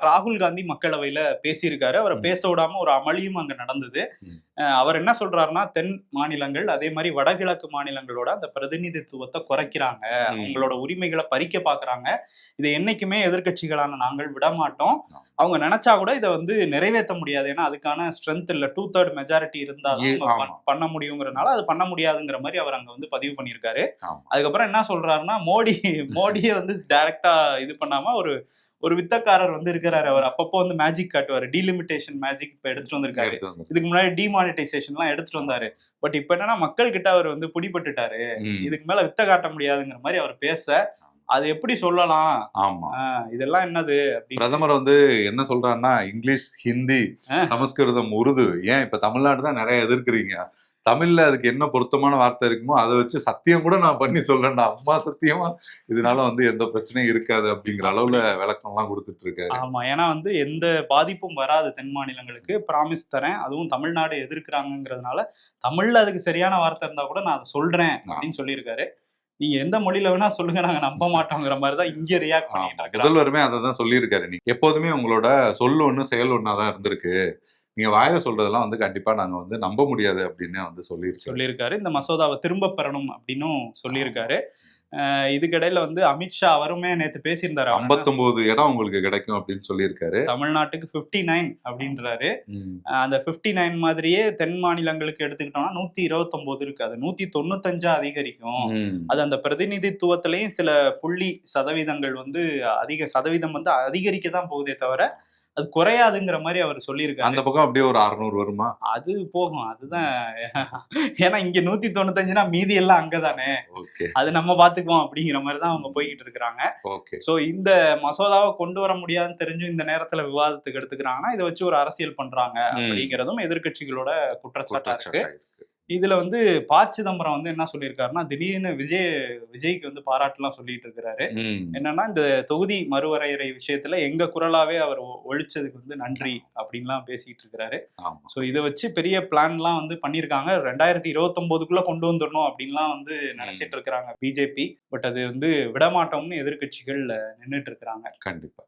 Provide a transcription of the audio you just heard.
ராகுல் காந்தி மக்களவையில பேசியிருக்காரு. அவரை பேச விடாம ஒரு அமளியும் அங்க நடந்தது. அவர் என்ன சொல்றாருன்னா, தென் மாநிலங்கள் அதே மாதிரி வடகிழக்கு மாநிலங்களோட அந்த பிரதிநிதித்துவத்தை குறைக்கிறாங்க, அவங்களோட உரிமைகளை பறிக்க பாக்குறாங்க. இதை என்னைக்குமே எதிர்கட்சிகளான நாங்கள் விடமாட்டோம். அவங்க நினைச்சா கூட இதை வந்து நிறைவேற்ற முடியாது. ஏன்னா அதுக்கான ஸ்ட்ரென்த் இல்ல, 2/3 மெஜாரிட்டி இருந்தாலும் பண்ண முடியுங்கிறதுனால அது பண்ண முடியாதுங்கிற மாதிரி அவர் அங்க வந்து பதிவு பண்ணியிருக்காரு. அதுக்கப்புறம் என்ன சொல்றாருன்னா, மோடியை வந்து டைரக்டா இது பண்ணாம ஒரு வித்தக்காரர் வந்து இருக்கிறாரு. அவர் அப்பப்போ வந்து மேஜிக் காட்டுவாரு. டீலிமிட்டேஷன் மேஜிக் இப்ப எடுத்துட்டு வந்திருக்காரு. இதுக்கு முன்னாடி டிமானிட்டைசேஷன் எல்லாம் எடுத்துட்டு வந்தாரு. பட் இப்ப என்னன்னா மக்கள் கிட்ட அவர் வந்து பிடிபட்டுட்டாரு. இதுக்கு மேல வித்த காட்ட முடியாதுங்கிற மாதிரி அவர் பேச, அது எப்படி சொல்லலாம்? ஆமா, இதெல்லாம் என்னது? பிரதமர் வந்து என்ன சொல்றாருன்னா, இங்கிலீஷ், ஹிந்தி, சமஸ்கிருதம், உருது, ஏன் இப்ப தமிழ்நாடு தான் நிறைய எதிர்க்கிறீங்க, தமிழ்ல அதுக்கு என்ன பொருத்தமான வார்த்தை இருக்குமோ அதை வச்சு சத்தியம் கூட நான் பண்ணி சொல்றேன்டா, அம்மா சத்தியமா இதனால வந்து எந்த பிரச்சனையும் இருக்காது அப்படிங்கிற அளவுல விளக்கம் எல்லாம் கொடுத்துட்டு இருக்காரு. ஆமா, ஏன்னா வந்து எந்த பாதிப்பும் வராது தென் மாநிலங்களுக்கு, பிராமிஸ் தரேன். அதுவும் தமிழ்நாடு எதிர்க்கிறாங்கிறதுனால தமிழ்ல அதுக்கு சரியான வார்த்தை இருந்தா கூட நான் அதை சொல்றேன் அப்படின்னு சொல்லியிருக்காரு. நீங்க எந்த மொழியில வேணா சொல்லுங்க, நாங்க நம்ப மாட்டோங்கிற மாதிரிதான் இங்க ரியாக்ட் பண்ணிட்டு இருக்காரு. முதல்வருமே அதை தான் சொல்லியிருக்காரு. நீங்க எப்போதுமே உங்களோட சொல் ஒண்ணு செயல் ஒண்ணாதான் இருந்திருக்கு, நீங்க வாயில சொல்றதெல்லாம் வந்து கண்டிப்பா நாங்க வந்து நம்ப முடியாது அப்படின்னு வந்து சொல்லியிருக்காரு. இந்த மசோதாவை திரும்ப பெறணும் அப்படின்னும் சொல்லியிருக்காரு. இதுக்கிடையில வந்து அமித்ஷா அவருமே நேத்து பேசியிருந்தாரு. 59 இடம் உங்களுக்கு கிடைக்கும் அப்படின்னு சொல்லியிருக்காரு. தமிழ்நாட்டுக்கு 59 அப்படின்றாரு. அந்த 59 மாதிரியே தென் மாநிலங்களுக்கு எடுத்துக்கிட்டோம்னா 129 இருக்கு. அது 195 அதிகரிக்கும். அது அந்த பிரதிநிதித்துவத்திலையும் சில புள்ளி சதவீதங்கள் வந்து சதவீதம் வந்து அதிகரிக்க தான் போகுதே தவிர அது குறையாதுங்கிற மாதிரி அவர் சொல்லியிருக்காரு. அந்த பக்கம் அப்படியே ஒரு 600 வருமா? அது போகும். அதுதான், ஏன்னா இங்க 195னா மீதி எல்லாம் அங்கதானே, அது நம்ம பாத்துக்குவோம் அப்படிங்கிற மாதிரிதான் அவங்க போய்கிட்டு இருக்கிறாங்க. சோ இந்த மசோதாவை கொண்டு வர முடியாதுன்னு தெரிஞ்சும் இந்த நேரத்துல விவாதத்துக்கு எடுத்துக்கிறாங்கன்னா இதை வச்சு ஒரு அரசியல் பண்றாங்க அப்படிங்கிறதும் எதிர்கட்சிகளோட குற்றச்சாட்டா இருக்கு. இதுல வந்து ப. சிதம்பரம் வந்து என்ன சொல்லியிருக்காருன்னா, திடீர்னு விஜய்க்கு வந்து பாராட்டுலாம் சொல்லிட்டு இருக்கிறாரு. என்னன்னா, இந்த தொகுதி மறுவரையறை விஷயத்துல எங்க குரலாவே அவர் ஒழிச்சதுக்கு வந்து நன்றி அப்படின்லாம் பேசிட்டு இருக்கிறாரு. சோ இதை வச்சு பெரிய பிளான்லாம் வந்து பண்ணியிருக்காங்க. 2029க்குள்ள கொண்டு வந்துடணும் அப்படின்லாம் வந்து நினைச்சிட்டு இருக்கிறாங்க பிஜேபி. பட் அது வந்து விடமாட்டோம்னு எதிர்கட்சிகள் நின்றுட்டு இருக்கிறாங்க. கண்டிப்பா.